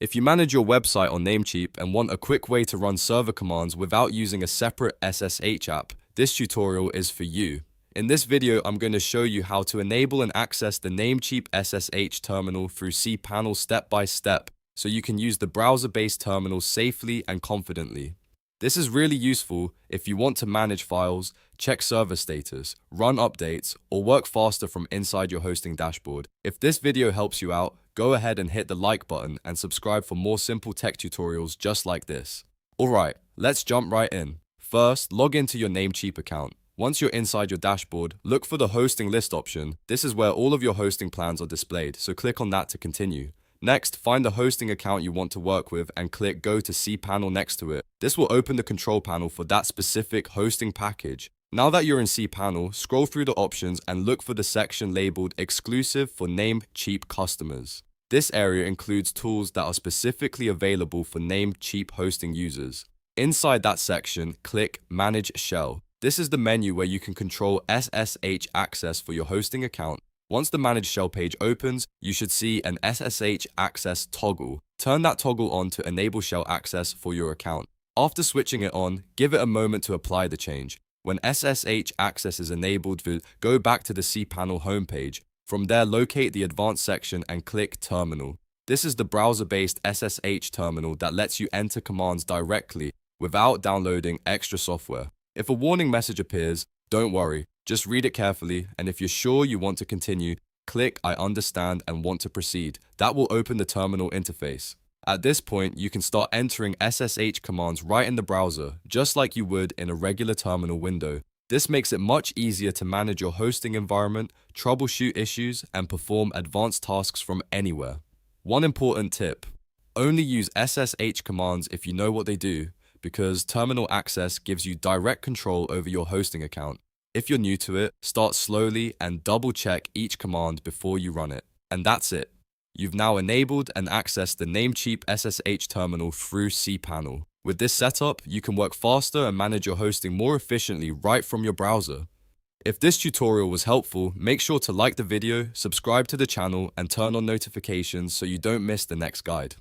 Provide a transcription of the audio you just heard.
If you manage your website on Namecheap and want a quick way to run server commands without using a separate SSH app, this tutorial is for you. In this video, I'm going to show you how to enable and access the Namecheap SSH terminal through CPanel step by step, so you can use the browser-based terminal safely and confidently. This is really useful if you want to manage files, check server status, run updates, or work faster from inside your hosting dashboard. If this video helps you out, go ahead and hit the like button and subscribe for more simple tech tutorials just like this. Alright, let's jump right in. First, log into your Namecheap account. Once you're inside your dashboard, look for the hosting list option. This is where all of your hosting plans are displayed, so click on that to continue. Next, find the hosting account you want to work with and click Go to CPanel next to it. This will open the control panel for that specific hosting package. Now that you're in CPanel, scroll through the options and look for the section labeled Exclusive for Namecheap customers. This area includes tools that are specifically available for Namecheap hosting users. Inside that section, click Manage Shell. This is the menu where you can control SSH access for your hosting account. Once the Manage Shell page opens, you should see an SSH access toggle. Turn that toggle on to enable shell access for your account. After switching it on, give it a moment to apply the change. When SSH access is enabled, go back to the CPanel homepage. From there, locate the Advanced section and click Terminal. This is the browser-based SSH terminal that lets you enter commands directly without downloading extra software. If a warning message appears, don't worry. Just read it carefully, and if you're sure you want to continue, click I understand and want to proceed. That will open the terminal interface. At this point, you can start entering SSH commands right in the browser, just like you would in a regular terminal window. This makes it much easier to manage your hosting environment, troubleshoot issues, and perform advanced tasks from anywhere. One important tip: only use SSH commands if you know what they do, because terminal access gives you direct control over your hosting account. If you're new to it, start slowly and double check each command before you run it. And that's it. You've now enabled and accessed the Namecheap SSH terminal through CPanel. With this setup, you can work faster and manage your hosting more efficiently right from your browser. If this tutorial was helpful, make sure to like the video, subscribe to the channel, and turn on notifications so you don't miss the next guide.